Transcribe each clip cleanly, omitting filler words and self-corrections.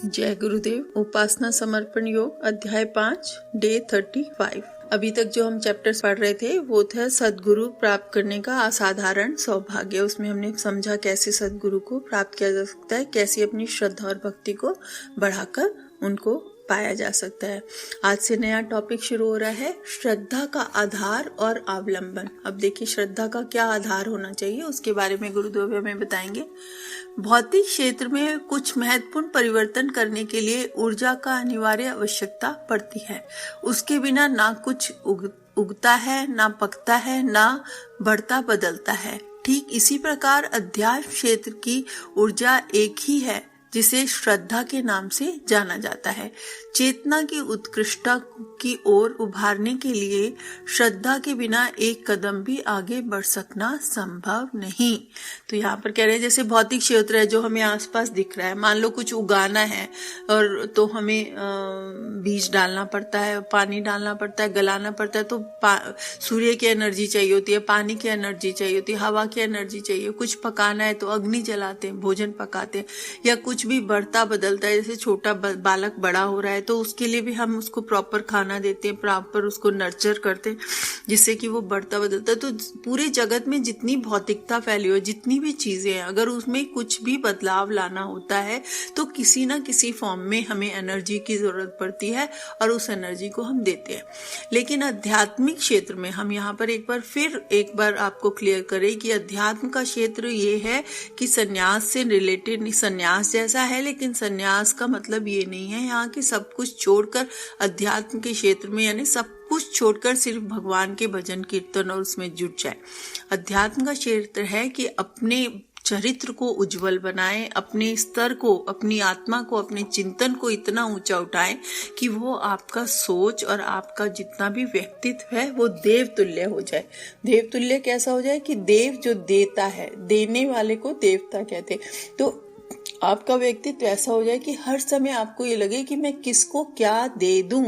जय गुरुदेव। उपासना समर्पण योग अध्याय 5 डे 35। अभी तक जो हम चैप्टर्स पढ़ रहे थे वो था सद्गुरु प्राप्त करने का असाधारण सौभाग्य। उसमें हमने समझा कैसे सद्गुरु को प्राप्त किया जा सकता है, कैसे अपनी श्रद्धा और भक्ति को बढ़ाकर उनको पाया जा सकता है। आज से नया टॉपिक शुरू हो रहा है, श्रद्धा का आधार और अवलंबन। अब देखिए श्रद्धा का क्या आधार होना चाहिए उसके बारे में गुरुदेव हमें बताएंगे। भौतिक क्षेत्र में कुछ महत्वपूर्ण परिवर्तन करने के लिए ऊर्जा का अनिवार्य आवश्यकता पड़ती है। उसके बिना ना कुछ उगता है, ना पकता है, ना बढ़ता बदलता है। ठीक इसी प्रकार अध्यात्म क्षेत्र की ऊर्जा एक ही है जिसे श्रद्धा के नाम से जाना जाता है। चेतना की उत्कृष्टता की ओर उभारने के लिए श्रद्धा के बिना एक कदम भी आगे बढ़ सकना संभव नहीं। तो यहाँ पर कह रहे हैं जैसे भौतिक क्षेत्र है जो हमें आसपास दिख रहा है, मान लो कुछ उगाना है और तो हमें बीज डालना पड़ता है, पानी डालना पड़ता है, गलाना पड़ता है। तो सूर्य की एनर्जी चाहिए होती है, पानी की एनर्जी चाहिए होती है, हवा की एनर्जी चाहिए। कुछ पकाना है तो अग्नि जलाते हैं, भोजन पकाते हैं। या कुछ भी बढ़ता बदलता है, जैसे छोटा बालक बड़ा हो रहा है तो उसके लिए भी हम उसको प्रॉपर खाना देते हैं, प्रॉपर उसको नर्चर करते हैं जिससे कि वो बढ़ता बदलता है। तो पूरे जगत में जितनी भौतिकता फैली हो, जितनी भी चीजें हैं, अगर उसमें कुछ भी बदलाव लाना होता है तो किसी ना किसी फॉर्म में हमें एनर्जी की जरूरत पड़ती है और उस एनर्जी को हम देते हैं। लेकिन आध्यात्मिक क्षेत्र में हम यहाँ पर एक बार आपको क्लियर करें कि अध्यात्म का क्षेत्र ये है कि संन्यास से रिलेटेड नहीं, संन्यास जैसा है लेकिन संन्यास का मतलब ये नहीं है यहाँ की सब कुछ छोड़कर अध्यात्म के क्षेत्र में, यानी सब कुछ छोड़कर सिर्फ भगवान के भजन कीर्तन और उसमें जुट जाए। अध्यात्म का क्षेत्र है कि अपने चरित्र को उज्जवल बनाएं, अपने स्तर को, अपनी आत्मा को, अपने चिंतन को इतना ऊंचा उठाएं कि वो आपका सोच और आपका जितना भी व्यक्तित्व है वो देव तुल्य हो जाए। देव तुल्य कैसा हो जाए कि देव जो देता है, देने वाले को देवता कहते हैं। तो आपका व्यक्तित्व ऐसा हो जाए कि हर समय आपको ये लगे कि मैं किसको क्या दे दूं,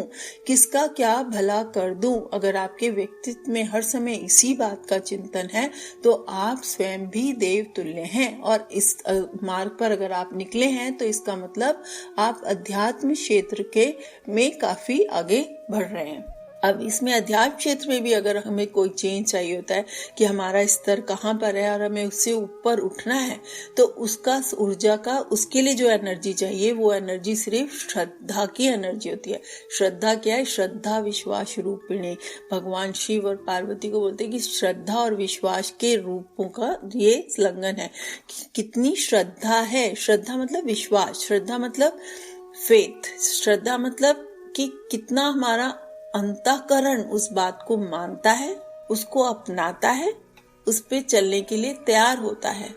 किसका क्या भला कर दूं। अगर आपके व्यक्तित्व में हर समय इसी बात का चिंतन है तो आप स्वयं भी देव तुल्य हैं। और इस मार्ग पर अगर आप निकले हैं तो इसका मतलब आप अध्यात्म क्षेत्र के में काफी आगे बढ़ रहे हैं। अब इसमें अध्यात्म क्षेत्र में भी अगर हमें कोई चेंज चाहिए होता है कि हमारा स्तर कहाँ पर है और हमें उससे ऊपर उठना है, तो उसका ऊर्जा का, उसके लिए जो एनर्जी चाहिए वो एनर्जी सिर्फ श्रद्धा की एनर्जी होती है। श्रद्धा क्या है? श्रद्धा विश्वास रूपिणी। भगवान शिव और पार्वती को बोलते हैं कि श्रद्धा और विश्वास के रूपों का ये संलग्न है कि कितनी श्रद्धा है। श्रद्धा मतलब विश्वास, श्रद्धा मतलब फेथ, श्रद्धा मतलब कि कितना हमारा अंतःकरण उस बात को मानता है, उसको अपनाता है, उस पे चलने के लिए तैयार होता है,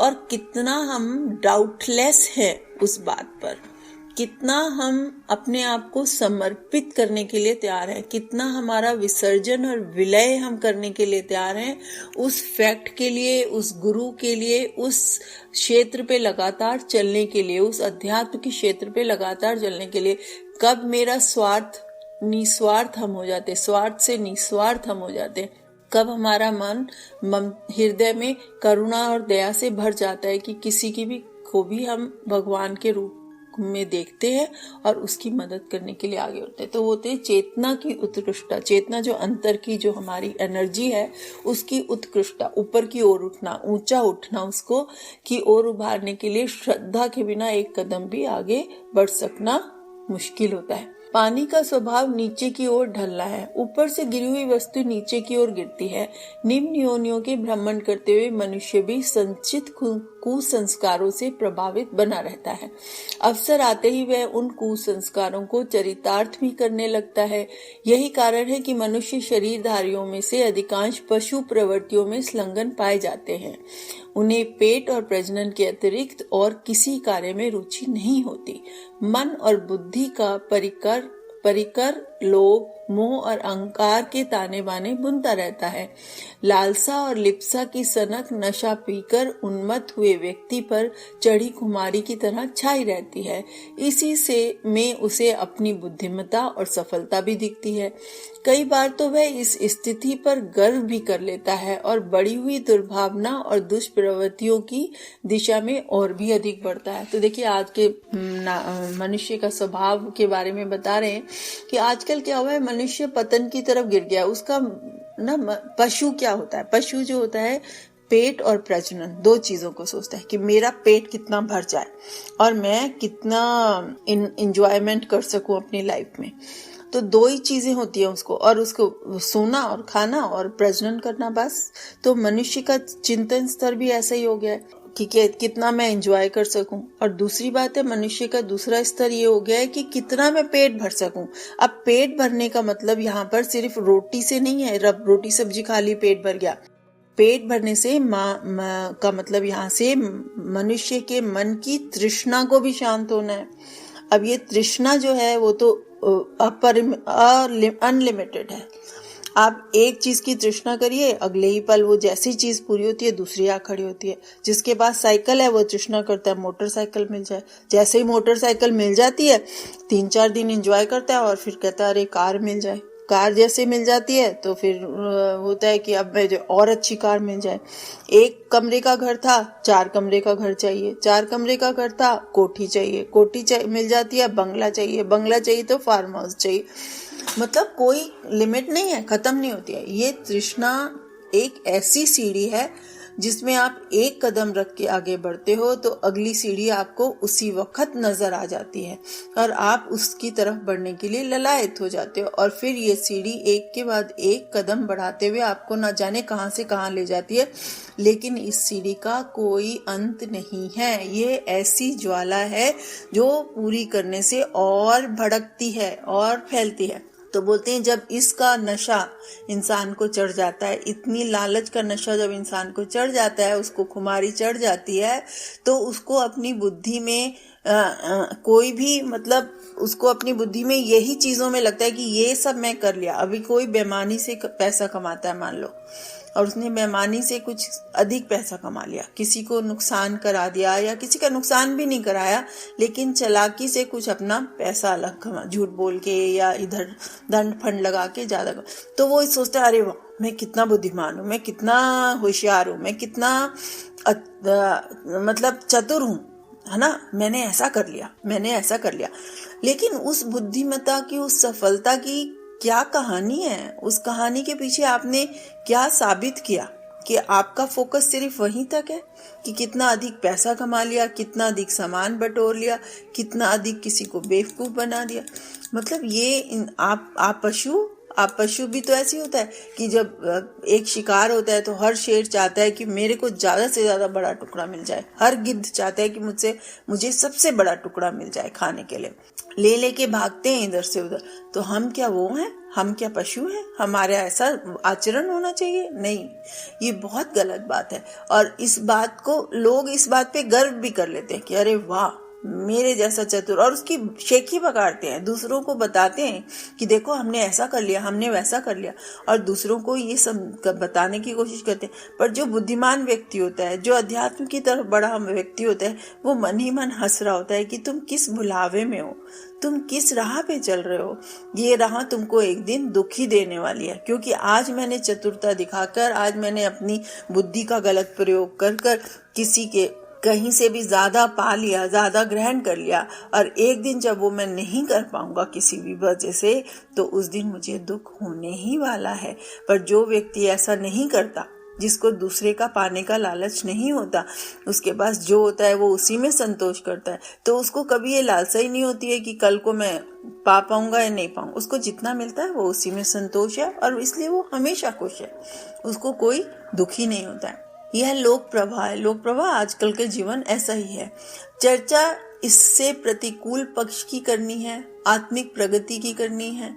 और कितना हम डाउटलेस है उस बात पर, कितना हम अपने आप को समर्पित करने के लिए तैयार है, कितना हमारा विसर्जन और विलय हम करने के लिए तैयार हैं उस फैक्ट के लिए, उस गुरु के लिए, उस क्षेत्र पे लगातार चलने के लिए, उस अध्यात्म के क्षेत्र पे लगातार चलने के लिए। कब मेरा स्वार्थ निस्वार्थ हम हो जाते, स्वार्थ से निस्वार्थ हम हो जाते, कब हमारा मन हृदय में करुणा और दया से भर जाता है कि किसी की भी को भी हम भगवान के रूप में देखते हैं और उसकी मदद करने के लिए आगे होते हैं। तो वो होते चेतना की उत्कृष्टता। चेतना जो अंतर की जो हमारी एनर्जी है उसकी उत्कृष्टता, ऊपर की ओर उठना, ऊंचा उठना, उसको की ओर उभारने के लिए श्रद्धा के बिना एक कदम भी आगे बढ़ सकना मुश्किल होता है। पानी का स्वभाव नीचे की ओर ढलना है, ऊपर से गिरी हुई वस्तु नीचे की ओर गिरती है। निम्न योनियों के भ्रमण करते हुए मनुष्य भी संचित कुसंस्कारों से प्रभावित बना रहता है। अवसर आते ही वह उन कुसंस्कारों को चरितार्थ भी करने लगता है। यही कारण है कि मनुष्य शरीरधारियों में से अधिकांश पशु प्रवृत्तियों में संलग्न पाए जाते हैं। उन्हें पेट और प्रजनन के अतिरिक्त और किसी कार्य में रुचि नहीं होती। मन और बुद्धि का परिकर लोभ, मोह और अहंकार के ताने बाने बुनता रहता है। लालसा और लिप्सा की सनक नशा पीकर उन्मत्त हुए व्यक्ति पर चढ़ी खुमारी की तरह छाई रहती है। इसी से में उसे अपनी बुद्धिमत्ता और सफलता भी दिखती है। कई बार तो वह इस स्थिति पर गर्व भी कर लेता है और बढ़ी हुई दुर्भावना और दुष्प्रवृत्तियों की दिशा में और भी अधिक बढ़ता है। तो देखिए, आज के मनुष्य का स्वभाव के बारे में बता रहे हैं कि आजकल क्या हुआ है, मनुष्य पतन की तरफ गिर गया। उसका पशु क्या होता है, पशु जो होता है पेट और प्रजनन, दो चीजों को सोचता है कि मेरा पेट कितना भर जाए और मैं कितना इंजॉयमेंट कर सकूं अपनी लाइफ में। तो दो ही चीजें होती है उसको, और उसको सोना और खाना और प्रजनन करना, बस। तो मनुष्य का चिंतन स्तर भी ऐसा ही हो गया है कि कितना मैं एंजॉय कर सकूं। और दूसरी बात है, मनुष्य का दूसरा स्तर ये हो गया है कि कितना मैं पेट भर सकूं। अब पेट भरने का मतलब यहाँ पर सिर्फ रोटी से नहीं है, रब रोटी सब्जी खा ली पेट भर गया। पेट भरने से का मतलब यहाँ से मनुष्य के मन की तृष्णा को भी शांत होना है। अब ये तृष्णा जो है वो तो अनलिमिटेड है। आप एक चीज की तृष्णा करिए, अगले ही पल वो जैसी चीज पूरी होती है दूसरी आ खड़ी होती है। जिसके पास साइकिल है वो तृष्णा करता है मोटरसाइकिल मिल जाए। जैसे ही मोटरसाइकिल मिल जाती है 3-4 दिन एंजॉय करता है और फिर कहता है अरे कार मिल जाए। कार जैसे मिल जाती है तो फिर होता है कि अब मुझे और अच्छी कार मिल जाए। एक कमरे का घर था, 4 कमरे का घर चाहिए। 4 कमरे का घर था, कोठी चाहिए। कोठी मिल जाती है, बंगला चाहिए। बंगला चाहिए तो फार्म हाउस चाहिए। मतलब कोई लिमिट नहीं है, खत्म नहीं होती है। ये तृष्णा एक ऐसी सीढ़ी है जिसमें आप एक कदम रख के आगे बढ़ते हो तो अगली सीढ़ी आपको उसी वक्त नजर आ जाती है और आप उसकी तरफ बढ़ने के लिए ललायत हो जाते हो। और फिर ये सीढ़ी एक के बाद एक कदम बढ़ाते हुए आपको न जाने कहां से कहां ले जाती है, लेकिन इस सीढ़ी का कोई अंत नहीं है। ये ऐसी ज्वाला है जो पूरी करने से और भड़कती है और फैलती है। तो बोलते हैं जब इसका नशा इंसान को चढ़ जाता है, इतनी लालच का नशा जब इंसान को चढ़ जाता है, उसको खुमारी चढ़ जाती है, तो उसको अपनी बुद्धि में कोई भी मतलब उसको अपनी बुद्धि में यही चीजों में लगता है कि ये सब मैं कर लिया। अभी कोई बेईमानी से पैसा कमाता है मान लो, और उसने बेईमानी से कुछ अधिक पैसा कमा लिया, किसी को नुकसान करा दिया या किसी का नुकसान भी नहीं कराया, लेकिन चालाकी से कुछ अपना पैसा अलग कमा, झूठ बोल के या इधर दंड फंड लगा के ज्यादा, तो वो सोचता है अरे वाह मैं कितना बुद्धिमान हूँ, मैं कितना होशियार हूँ, मैं कितना मतलब चतुर हूँ, है ना, मैंने ऐसा कर लिया, मैंने ऐसा कर लिया। लेकिन उस बुद्धिमत्ता की, उस सफलता की क्या कहानी है? उस कहानी के पीछे आपने क्या साबित किया कि आपका फोकस सिर्फ वहीं तक है कि कितना अधिक पैसा कमा लिया, कितना अधिक सामान बटोर लिया, कितना अधिक किसी को बेवकूफ बना दिया। मतलब ये आप पशु भी तो ऐसे होता है कि जब एक शिकार होता है तो हर शेर चाहता है कि मेरे को ज्यादा से ज्यादा बड़ा टुकड़ा मिल जाए। हर गिद्ध चाहता है कि मुझे सबसे बड़ा टुकड़ा मिल जाए खाने के लिए, लेके भागते हैं इधर से उधर। तो हम क्या वो हैं? हम क्या पशु हैं? हमारा ऐसा आचरण होना चाहिए? नहीं, ये बहुत गलत बात है। और इस बात को लोग इस बात पे गर्व भी कर लेते हैं कि अरे वाह मेरे जैसा चतुर, और उसकी शेखी पकाड़ते हैं, दूसरों को बताते हैं कि देखो हमने ऐसा कर लिया, हमने वैसा कर लिया, और दूसरों को ये सब बताने की कोशिश करते हैं। पर जो बुद्धिमान व्यक्ति होता है, जो अध्यात्म की तरफ बड़ा व्यक्ति होता है, वो मन ही मन हंस रहा होता है कि तुम किस भुलावे में हो, तुम किस राह पे चल रहे हो। ये राह तुमको एक दिन दुखी देने वाली है, क्योंकि आज मैंने चतुरता दिखाकर, आज मैंने अपनी बुद्धि का गलत प्रयोग कर किसी के कहीं से भी ज्यादा पा लिया, ज्यादा ग्रहण कर लिया, और एक दिन जब वो मैं नहीं कर पाऊंगा किसी भी वजह से, तो उस दिन मुझे दुख होने ही वाला है। पर जो व्यक्ति ऐसा नहीं करता, जिसको दूसरे का पाने का लालच नहीं होता, उसके पास जो होता है वो उसी में संतोष करता है, तो उसको कभी ये लालसा ही नहीं होती है कि कल को मैं पा पाऊंगा या नहीं पाऊंगा। उसको जितना मिलता है वो उसी में संतोष है, और इसलिए वो हमेशा खुश है, उसको कोई दुखी नहीं होता है। यह लोक प्रवाह है। लोक प्रवाह आजकल के जीवन ऐसा ही है। चर्चा इससे प्रतिकूल पक्ष की करनी है, आत्मिक प्रगति की करनी है।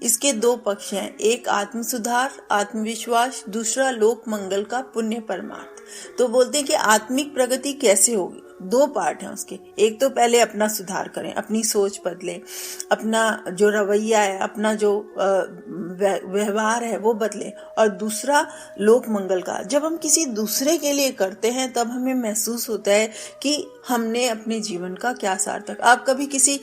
इसके 2 पक्ष हैं, एक आत्म सुधार, आत्मविश्वास, दूसरा लोक मंगल का पुण्य परमार्थ। तो बोलते हैं कि आत्मिक प्रगति कैसे होगी? दो पार्ट हैं उसके। एक तो पहले अपना सुधार करें, अपनी सोच बदलें, अपना जो रवैया है, अपना जो व्यवहार है वो बदलें। और दूसरा लोक मंगल का। जब हम किसी दूसरे के लिए करते हैं तब हमें महसूस होता है कि हमने अपने जीवन का क्या सार्थक। आप कभी किसी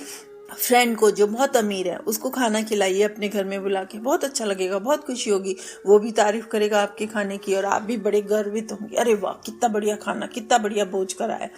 फ्रेंड को जो बहुत अमीर है उसको खाना खिलाइए अपने घर में बुला के, बहुत अच्छा लगेगा, बहुत खुशी होगी, वो भी तारीफ करेगा आपके खाने की और आप भी बड़े गर्वित होंगे, अरे वाह कितना बढ़िया खाना, कितना बढ़िया भोज करा है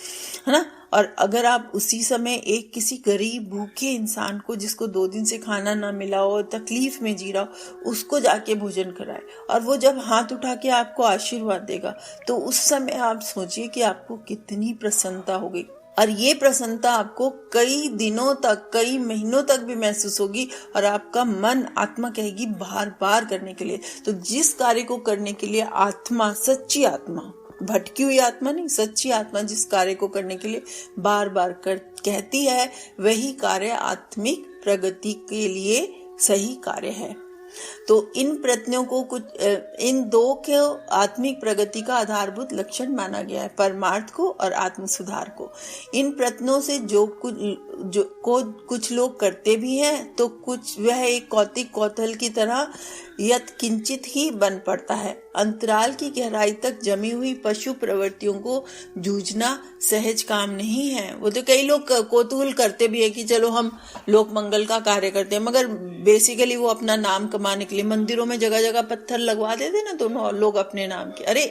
ना। और अगर आप उसी समय एक किसी गरीब भूखे इंसान को, जिसको 2 दिन से खाना ना मिला हो, तकलीफ में जी रहा हो, उसको जाके भोजन कराए और वो जब हाथ उठा के आपको आशीर्वाद देगा तो उस समय आप सोचिए कि आपको कितनी प्रसन्नता होगी। और ये प्रसन्नता आपको कई दिनों तक, कई महीनों तक भी महसूस होगी और आपका मन, आत्मा कहेगी बार बार करने के लिए। तो जिस कार्य को करने के लिए आत्मा, सच्ची आत्मा, भटकी हुई आत्मा नहीं, सच्ची आत्मा जिस कार्य को करने के लिए बार बार कहती है, वही कार्य आत्मिक प्रगति के लिए सही कार्य है। तो इन प्रयत्नों को इन दो के आत्मिक प्रगति का आधारभूत लक्षण माना गया है, परमार्थ को और आत्म सुधार को। इन प्रयत्नों से कुछ लोग करते भी हैं तो कुछ वह एक कौतिक कौतूहल की तरह यत किंचित ही बन पड़ता है। अंतराल की गहराई तक जमी हुई पशु प्रवृत्तियों को जूझना सहज काम नहीं है। वो तो कई लोग कौतूहल करते भी है कि चलो हम लोक मंगल का कार्य करते हैं, मगर बेसिकली वो अपना नाम कमाने के लिए मंदिरों में जगह जगह पत्थर लगवा देते ना, तो लोग अपने नाम के। अरे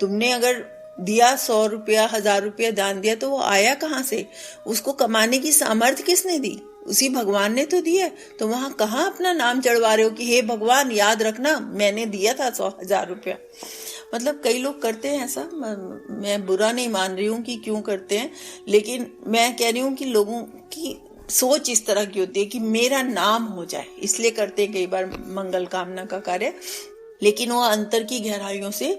तुमने अगर दिया 100 रुपया, 1000 रुपया दान दिया तो वो आया कहाँ से? उसको कमाने की सामर्थ्य किसने दी? उसी भगवान ने तो दिया। तो वहां कहाँ अपना नाम चढ़वा रहे हो कि हे भगवान याद रखना मैंने दिया था 100,000 रुपया। मतलब कई लोग करते हैं ऐसा। मैं बुरा नहीं मान रही हूँ कि क्यों करते हैं, लेकिन मैं कह रही हूँ कि लोगों की सोच इस तरह की होती है कि मेरा नाम हो जाए, इसलिए करते हैं कई बार मंगल कामना का कार्य, लेकिन वो अंतर की गहराइयों से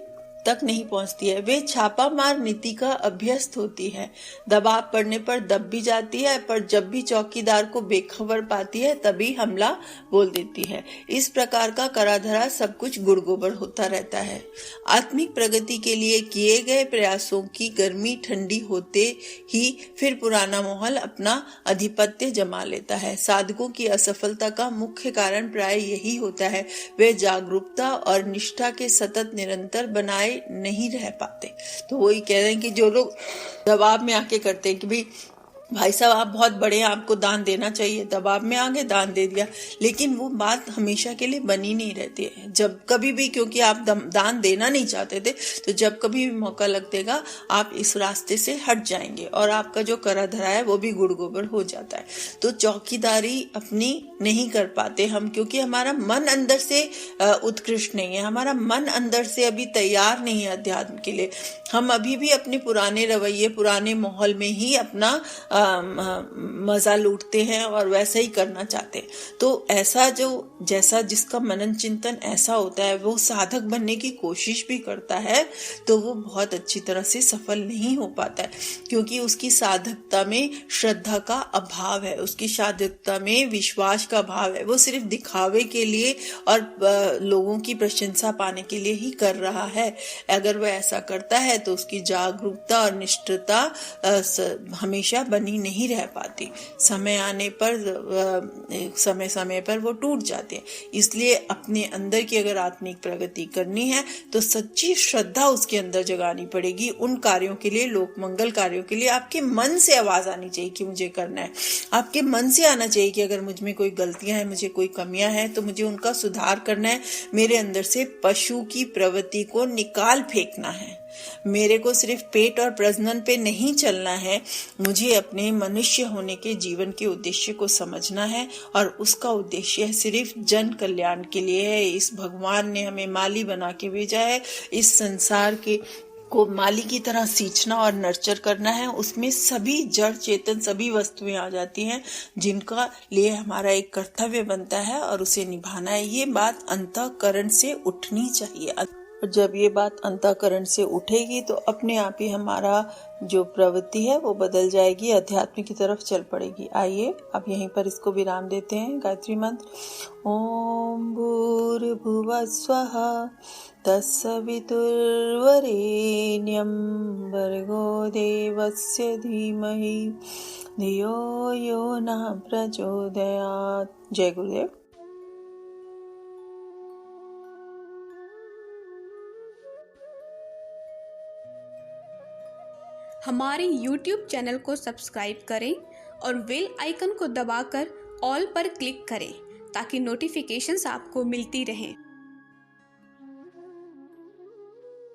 तक नहीं पहुंचती है। वे छापा मार नीति का अभ्यस्त होती है। दबाव पड़ने पर दब भी जाती है, पर जब भी चौकीदार को बेखबर पाती है तभी हमला बोल देती है। इस प्रकार का कराधरा सब कुछ गुड़गोबर होता रहता है। आत्मिक प्रगति के लिए किए गए प्रयासों की गर्मी ठंडी होते ही फिर पुराना माहौल अपना आधिपत्य जमा लेता है। साधकों की असफलता का मुख्य कारण प्राय यही होता है, वे जागरूकता और निष्ठा के सतत निरंतर बनाए नहीं रह पाते। तो वही कह रहे हैं कि जो लोग दबाव में आके करते हैं कि भाई साहब आप बहुत बड़े हैं, आपको दान देना चाहिए, दबाव में आगे दान दे दिया, लेकिन वो बात हमेशा के लिए बनी नहीं रहती है। जब कभी भी, क्योंकि आप दान देना नहीं चाहते थे, तो जब कभी भी मौका लगेगा आप इस रास्ते से हट जाएंगे और आपका जो करा धरा है वो भी गुड़गोबर हो जाता है। तो चौकीदारी अपनी नहीं कर पाते हम, क्योंकि हमारा मन अंदर से उत्कृष्ट नहीं है, हमारा मन अंदर से अभी तैयार नहीं है अध्यात्म के लिए। हम अभी भी अपने पुराने रवैये, पुराने माहौल में ही अपना मजा लूटते हैं और वैसा ही करना चाहते हैं। तो ऐसा जैसा जिसका मनन चिंतन ऐसा होता है, वो साधक बनने की कोशिश भी करता है तो वो बहुत अच्छी तरह से सफल नहीं हो पाता है, क्योंकि उसकी साधकता में श्रद्धा का अभाव है, उसकी साधकता में विश्वास का अभाव है। वो सिर्फ दिखावे के लिए और लोगों की प्रशंसा पाने के लिए ही कर रहा है। अगर वह ऐसा करता है तो उसकी जागरूकता और निष्ठता हमेशा बनी नहीं रह पाती। समय आने पर, समय पर वो टूट जाते हैं। इसलिए अपने अंदर की अगर आत्मिक प्रगति करनी है तो सच्ची श्रद्धा उसके अंदर जगानी पड़ेगी। उन कार्यों के लिए, लोक मंगल कार्यों के लिए आपके मन से आवाज आनी चाहिए कि मुझे करना है। आपके मन से आना चाहिए कि अगर मुझ में कोई गलतियां हैं, मुझे कोई कमियां हैं, तो मुझे उनका सुधार करना है। मेरे अंदर से पशु की प्रवृत्ति को निकाल फेंकना है। मेरे को सिर्फ पेट और प्रजनन पे नहीं चलना है, मुझे अपने मनुष्य होने के जीवन के उद्देश्य को समझना है और उसका उद्देश्य सिर्फ जन कल्याण के लिए है। इस भगवान ने हमें माली बना के भेजा है, इस संसार के को माली की तरह सींचना और नर्चर करना है। उसमें सभी जड़ चेतन, सभी वस्तुएं आ जाती हैं जिनका लिए हमारा एक कर्तव्य बनता है और उसे निभाना है। ये बात अंतःकरण से उठनी चाहिए। और जब ये बात अंतःकरण से उठेगी तो अपने आप ही हमारा जो प्रवृत्ति है वो बदल जाएगी, अध्यात्म की तरफ चल पड़ेगी। आइए अब यहीं पर इसको विराम देते हैं। गायत्री मंत्र: ओम भूर्भुवः स्वः तत्सवितुर्वरेण्यं भर्गो देवस्य धीमहि धियो यो नः प्रचोदयात्। जय गुरुदेव। हमारे YouTube चैनल को सब्सक्राइब करें और बेल आइकन को दबाकर ऑल पर क्लिक करें ताकि नोटिफिकेशंस आपको मिलती रहें।